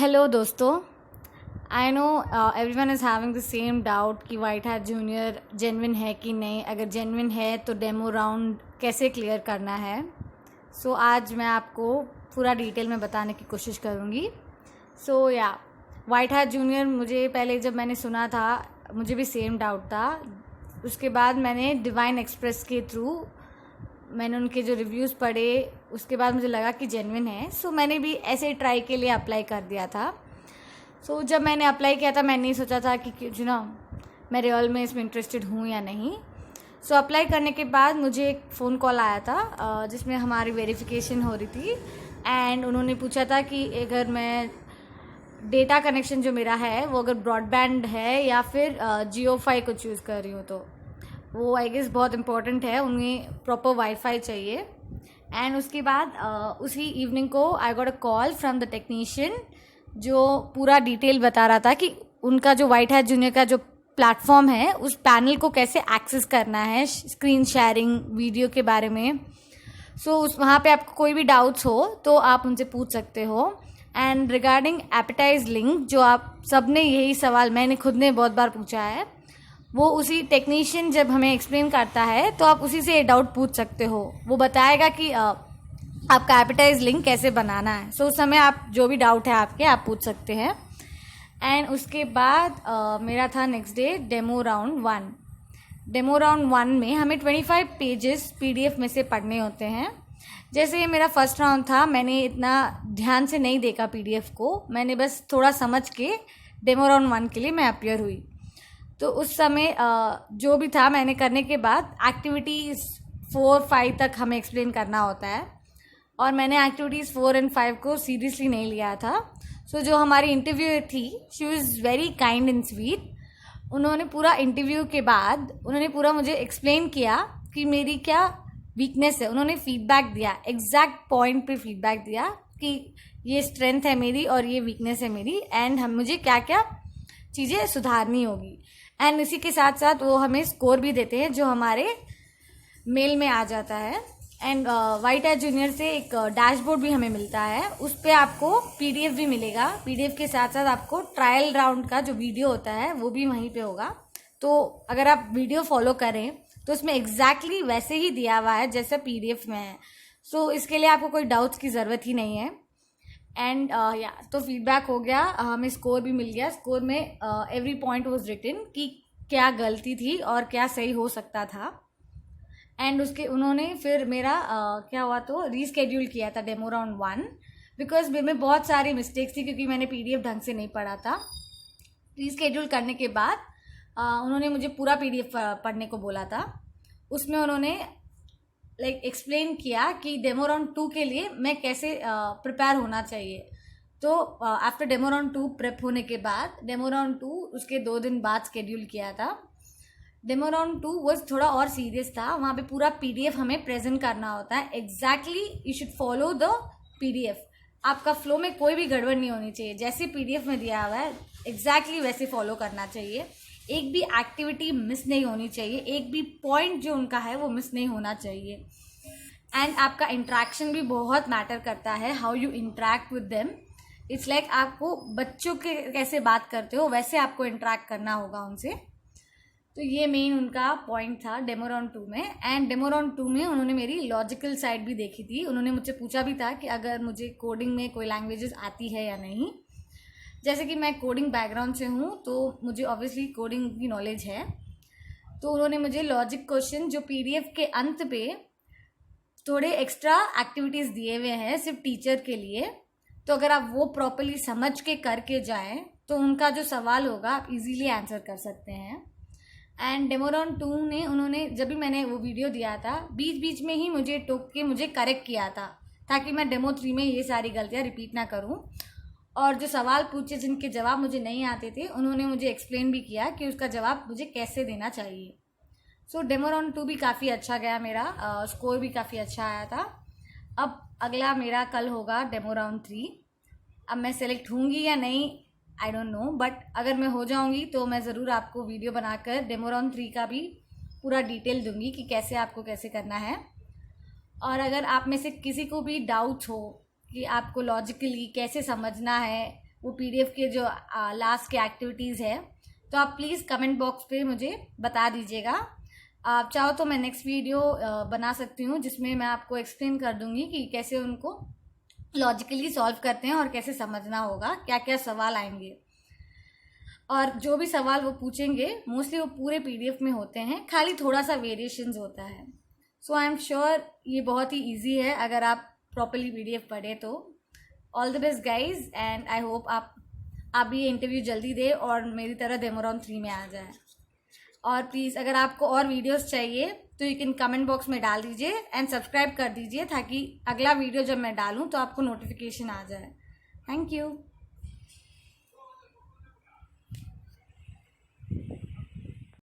Hello दोस्तों, I know everyone is having the same doubt कि white hat junior genuine है कि नहीं। अगर जेन्युइन है तो डेमो राउंड कैसे क्लियर करना है। सो आज मैं आपको पूरा डिटेल में बताने की कोशिश करूँगी। सो या वाइट हैट जूनियर, मुझे पहले जब मैंने सुना था मुझे भी सेम डाउट था। उसके बाद मैंने डिवाइन एक्सप्रेस के थ्रू मैंने उनके जो रिव्यूज़ पढ़े, उसके बाद मुझे लगा कि जेन्युइन है। सो मैंने भी ऐसे ट्राई के लिए अप्लाई कर दिया था। सो जब मैंने अप्लाई किया था मैंने नहीं सोचा था कि मैं रियल में इसमें इंटरेस्टेड हूँ या नहीं। सो अप्लाई करने के बाद मुझे एक फ़ोन कॉल आया था जिसमें हमारी वेरिफिकेशन हो रही थी एंड उन्होंने पूछा था कि अगर मैं डेटा कनेक्शन जो मेरा है वो अगर ब्रॉडबैंड है या फिर जियो फाई को चूज़ कर रही हूँ तो वो आई गेस बहुत इंपॉर्टेंट है, उन्हें प्रॉपर वाईफाई चाहिए। एंड उसके बाद उसी इवनिंग को I got a call from the technician जो पूरा डिटेल बता रहा था कि उनका जो वाइट हैट जूनियर का जो प्लेटफॉर्म है उस पैनल को कैसे एक्सेस करना है, स्क्रीन शेयरिंग वीडियो के बारे में। सो उस वहाँ पे आपको कोई भी डाउट्स हो तो आप उनसे पूछ सकते हो। एंड रिगार्डिंग एपेटाइज लिंक, जो आप सब ने यही सवाल मैंने खुद ने बहुत बार पूछा है, वो उसी टेक्नीशियन जब हमें एक्सप्लेन करता है तो आप उसी से डाउट पूछ सकते हो। वो बताएगा कि आपका एपेटाइज लिंक कैसे बनाना है। सो उस समय आप जो भी डाउट है आपके आप पूछ सकते हैं। एंड उसके बाद मेरा था next day demo round 1। Demo round 1 में हमें 25 पेजेस पीडीएफ में से पढ़ने होते हैं। जैसे ये मेरा फर्स्ट राउंड था, मैंने इतना ध्यान से नहीं देखा पीडीएफ को, मैंने बस थोड़ा समझ के डेमो राउंड 1 के लिए मैं अपीयर हुई। तो उस समय जो भी था मैंने करने के बाद एक्टिविटीज़ 4-5 तक हमें एक्सप्लेन करना होता है और मैंने एक्टिविटीज़ 4 और 5 को सीरियसली नहीं लिया था। सो जो हमारी इंटरव्यू थी she was very kind and sweet. उन्होंने पूरा इंटरव्यू के बाद उन्होंने पूरा मुझे एक्सप्लेन किया कि मेरी क्या वीकनेस है। उन्होंने फीडबैक दिया, एग्जैक्ट पॉइंट पे फीडबैक दिया कि ये स्ट्रेंथ है मेरी और ये वीकनेस है मेरी एंड मुझे क्या क्या चीज़ें सुधारनी होगी। एंड इसी के साथ साथ वो हमें स्कोर भी देते हैं जो हमारे मेल में आ जाता है। एंड वाइट हैट जूनियर से एक डैशबोर्ड भी हमें मिलता है, उस पर आपको पीडीएफ भी मिलेगा। पीडीएफ के साथ साथ आपको ट्रायल राउंड का जो वीडियो होता है वो भी वहीं पे होगा। तो अगर आप वीडियो फॉलो करें तो उसमें एग्जैक्टली वैसे ही दिया हुआ है जैसे पीडीएफ में है। सो इसके लिए आपको कोई डाउट्स की ज़रूरत ही नहीं है। एंड तो फीडबैक हो गया, हमें स्कोर भी मिल गया। स्कोर में एवरी पॉइंट वाज रिटन कि क्या गलती थी और क्या सही हो सकता था। एंड उसके उन्होंने फिर मेरा क्या हुआ तो रीस्केड्यूल किया था डेमो राउंड 1, बिकॉज में बहुत सारी मिस्टेक्स थी क्योंकि मैंने पीडीएफ ढंग से नहीं पढ़ा था। रीस्केड्यूल करने के बाद उन्होंने मुझे पूरा पीडीएफ पढ़ने को बोला था। उसमें उन्होंने एक्सप्लेन किया कि डेमो राउंड 2 के लिए मैं कैसे प्रिपेयर होना चाहिए। तो आफ्टर डेमो राउंड 2 प्रेप होने के बाद डेमो राउंड 2 उसके 2 दिन बाद स्केड्यूल किया था। डेमो राउंड 2 वो थोड़ा और सीरियस था, वहाँ पे पूरा पीडीएफ हमें प्रेजेंट करना होता है। Exactly you should follow the PDF. आपका फ्लो में कोई भी गड़बड़ नहीं होनी चाहिए, जैसे पीडीएफ में दिया हुआ है एग्जैक्टली वैसे फॉलो करना चाहिए। एक भी एक्टिविटी मिस नहीं होनी चाहिए, एक भी पॉइंट जो उनका है वो मिस नहीं होना चाहिए। एंड आपका इंट्रैक्शन भी बहुत मैटर करता है, how you interact with them. It's like आपको बच्चों के कैसे बात करते हो वैसे आपको इंट्रैक्ट करना होगा उनसे। तो ये मेन उनका पॉइंट था डेमो राउंड 2 में। एंड डेमो राउंड 2 में उन्होंने मेरी लॉजिकल साइड भी देखी थी। उन्होंने मुझसे पूछा भी था कि अगर मुझे कोडिंग में कोई लैंग्वेजेस आती है या नहीं। जैसे कि मैं कोडिंग बैकग्राउंड से हूँ तो मुझे ऑब्वियसली कोडिंग की नॉलेज है। तो उन्होंने मुझे लॉजिक क्वेश्चन जो पीडीएफ के अंत पे थोड़े एक्स्ट्रा एक्टिविटीज़ दिए हुए हैं सिर्फ टीचर के लिए, तो अगर आप वो प्रॉपर्ली समझ के करके जाएं तो उनका जो सवाल होगा आप इजीली आंसर कर सकते हैं। एंड डेमो राउंड 2 ने उन्होंने जब भी मैंने वो वीडियो दिया था बीच बीच में ही मुझे टोक के मुझे करेक्ट किया था ताकि मैं डेमो 3 में ये सारी गलतियाँ रिपीट ना करूँ। और जो सवाल पूछे जिनके जवाब मुझे नहीं आते थे उन्होंने मुझे एक्सप्लेन भी किया कि उसका जवाब मुझे कैसे देना चाहिए। सो डेमो राउंड 2 भी काफ़ी अच्छा गया मेरा, स्कोर भी काफ़ी अच्छा आया था। अब अगला मेरा कल होगा डेमो राउंड 3। अब मैं सेलेक्ट होंगी या नहीं आई डोंट नो, बट अगर मैं हो जाऊंगी तो मैं ज़रूर आपको वीडियो बनाकर डेमो राउंड 3 का भी पूरा डिटेल दूंगी कि कैसे आपको कैसे करना है। और अगर आप में से किसी को भी डाउट हो कि आपको लॉजिकली कैसे समझना है वो PDF के जो लास्ट के एक्टिविटीज़ है, तो आप प्लीज़ कमेंट बॉक्स पे मुझे बता दीजिएगा। आप चाहो तो मैं नेक्स्ट वीडियो बना सकती हूँ जिसमें मैं आपको एक्सप्लेन कर दूँगी कि कैसे उनको लॉजिकली सॉल्व करते हैं और कैसे समझना होगा, क्या क्या सवाल आएंगे। और जो भी सवाल वो पूछेंगे मोस्टली वो पूरे PDF में होते हैं, खाली थोड़ा सा वेरिएशंस होता है। सो आई एम श्योर ये बहुत ही ईजी है अगर आप प्रॉपरली PDF पढ़े तो। All the best guys, and I hope आप भी ये इंटरव्यू जल्दी दे और मेरी तरह डेमो राउंड 3 में आ जाए। और प्लीज़ अगर आपको और वीडियोस चाहिए तो यू कैन कमेंट बॉक्स में डाल दीजिए एंड सब्सक्राइब कर दीजिए ताकि अगला वीडियो जब मैं डालूँ तो आपको नोटिफिकेशन आ जाए। Thank you.